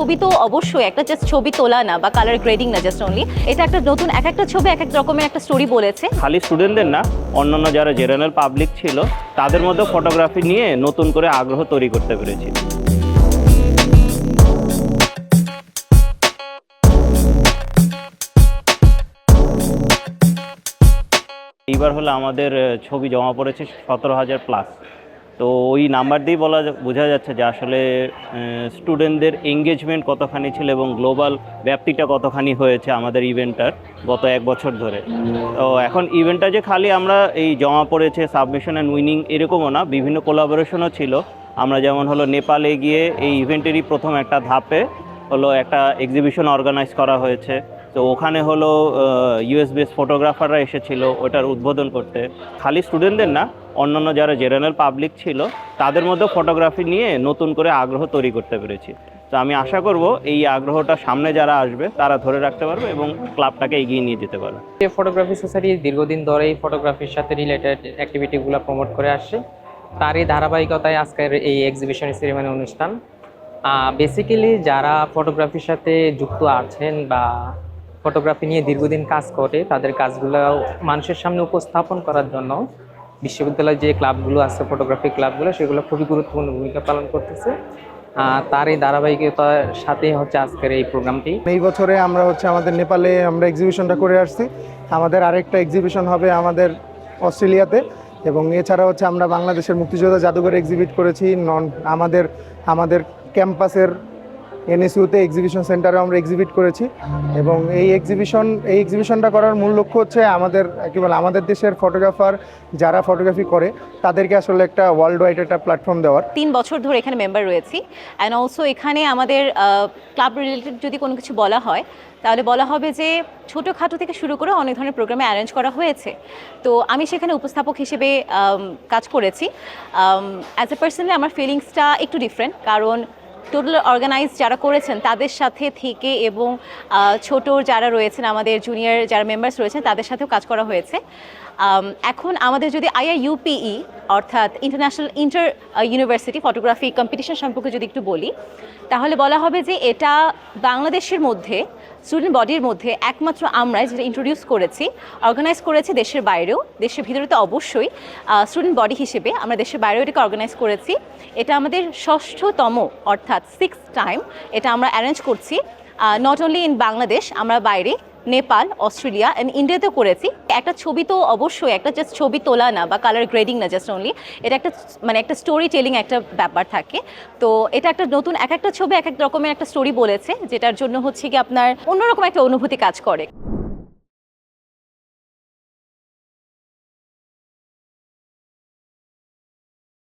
ছবি তো অবশ্যই একটা জাস্ট ছবি তোলা না বা কালার গ্রেডিং না জাস্ট অনলি, এটা একটা নতুন এক একটা ছবি এক এক রকমের একটা স্টোরি বলেছে। খালি স্টুডেন্টদের না, অন্যান্য যারা জেনারেল পাবলিক ছিল তাদের মধ্যে ফটোগ্রাফি নিয়ে নতুন করে আগ্রহ তৈরি করতে পেরেছি। এইবার হলো আমাদের ছবি জমা পড়েছে 17,000 প্লাস। তো ওই নাম্বার দিয়েই বোঝা যাচ্ছে যে আসলে স্টুডেন্টদের এঙ্গেজমেন্ট কতখানি ছিল এবং গ্লোবাল ব্যাপ্তিটা কতখানি হয়েছে আমাদের ইভেন্টটার গত 1 বছর ধরে। তো এখন ইভেন্টটা যে খালি আমরা এই জমা পড়েছে সাবমিশন অ্যান্ড উইনিং এরকমও না, বিভিন্ন কোলাবোরেশনও ছিল। আমরা যেমন হলো নেপালে গিয়ে এই ইভেন্টেরই প্রথম একটা ধাপে হলো একটা এক্সিবিশন অর্গানাইজ করা হয়েছে। তো ওখানে হলো ইউএস বেস ফটোগ্রাফাররা এসেছিল ওটার উদ্বোধন করতে। খালি স্টুডেন্টদের না, অন্যান্য যারা জেনারেল পাবলিক ছিল তাদের মধ্যে ফটোগ্রাফি নিয়ে নতুন করে আগ্রহ তৈরি করতে পেরেছি। তো আমি আশা করব এই আগ্রহটা সামনে যারা আসবে তারা ধরে রাখতে পারবে এবং ক্লাবটাকে এগিয়ে নিয়ে যেতে পারবে। ফটোগ্রাফি সোসাইটি দীর্ঘদিন ধরেই ফটোগ্রাফির সাথে রিলেটেড অ্যাক্টিভিটিগুলো প্রমোট করে আসছে। তারই ধারাবাহিকতায় আজকের এই এক্সিবিশন সেরিমনি অনুষ্ঠান। বেসিক্যালি যারা ফটোগ্রাফির সাথে যুক্ত আছেন বা ফটোগ্রাফি নিয়ে দীর্ঘদিন কাজ করে, তাদের কাজগুলো মানুষের সামনে উপস্থাপন করার জন্য বিশ্ববিদ্যালয়ের যে ক্লাবগুলো আছে, ফটোগ্রাফি ক্লাবগুলো, সেগুলো খুবই গুরুত্বপূর্ণ ভূমিকা পালন করতেছে। তার এই ধারাবাহিকতার সাথে হচ্ছে আজকের এই প্রোগ্রামটি। এই বছরে আমরা আমাদের নেপালে আমরা এক্সিবিশনটা করে আসছি। আমাদের আরেকটা এক্সিবিশন হবে আমাদের অস্ট্রেলিয়াতে, এবং এছাড়া আমরা বাংলাদেশের মুক্তিযোদ্ধা জাদুঘরে এক্সিবিট করেছি। আমাদের ক্যাম্পাসের এনএসইউতে এক্সিবিশন সেন্টারে আমরা এক্সিবিট করেছি। এবং এই এক্সিবিশনটা করার মূল লক্ষ্য হচ্ছে আমাদের দেশের ফটোগ্রাফার যারা ফটোগ্রাফি করে তাদেরকে আসলে একটা ওয়ার্ল্ড ওয়াইড একটা প্ল্যাটফর্ম দেওয়ার। 3 বছর ধরে এখানে মেম্বার রয়েছি, অ্যান্ড অলসো এখানে আমাদের ক্লাব রিলেটেড যদি কোনো কিছু বলা হয় তাহলে বলা হবে যে ছোটোখাটো থেকে শুরু করে অনেক ধরনের প্রোগ্রামে অ্যারেঞ্জ করা হয়েছে। তো আমি সেখানে উপস্থাপক হিসেবে কাজ করেছি। অ্যাজ এ পার্সনালি আমার ফিলিংসটা একটু ডিফারেন্ট, কারণ টোটাল অর্গানাইজ যারা করেছেন তাদের সাথে থেকে এবং ছোট যারা রয়েছেন, আমাদের জুনিয়র যারা মেম্বার্স রয়েছেন তাদের সাথেও কাজ করা হয়েছে। এখন আমাদের যদি IIUPE অর্থাৎ ইন্টারন্যাশনাল ইউনিভার্সিটি ফটোগ্রাফি কম্পিটিশন সম্পর্কে যদি একটু বলি, তাহলে বলা হবে যে এটা বাংলাদেশের মধ্যে স্টুডেন্ট বডির মধ্যে একমাত্র আমরাই যেটা ইন্ট্রোডিউস করেছি, অর্গানাইজ করেছি দেশের বাইরেও। দেশের ভিতরে তো অবশ্যই স্টুডেন্ট বডি হিসেবে আমরা দেশের বাইরেও এটাকে অর্গানাইজ করেছি। এটা আমাদের 6ষ্ঠতম অর্থাৎ 6th টাইম এটা আমরা অ্যারেঞ্জ করছি। নট অনলি ইন বাংলাদেশ, আমরা বাইরে নেপাল, অস্ট্রেলিয়া অ্যান্ড ইন্ডিয়াতেও করেছি। একটা ছবি তো অবশ্যই একটা জাস্ট ছবি তোলা না বা কালার গ্রেডিং না জাস্ট অনলি, এটা একটা স্টোরি টেলিং একটা ব্যাপার থাকে। তো এটা একটা নতুন এক একটা ছবি এক এক রকমের একটা স্টোরি বলেছে, যেটার জন্য হচ্ছে কি আপনার অন্যরকম একটা অনুভূতি কাজ করে।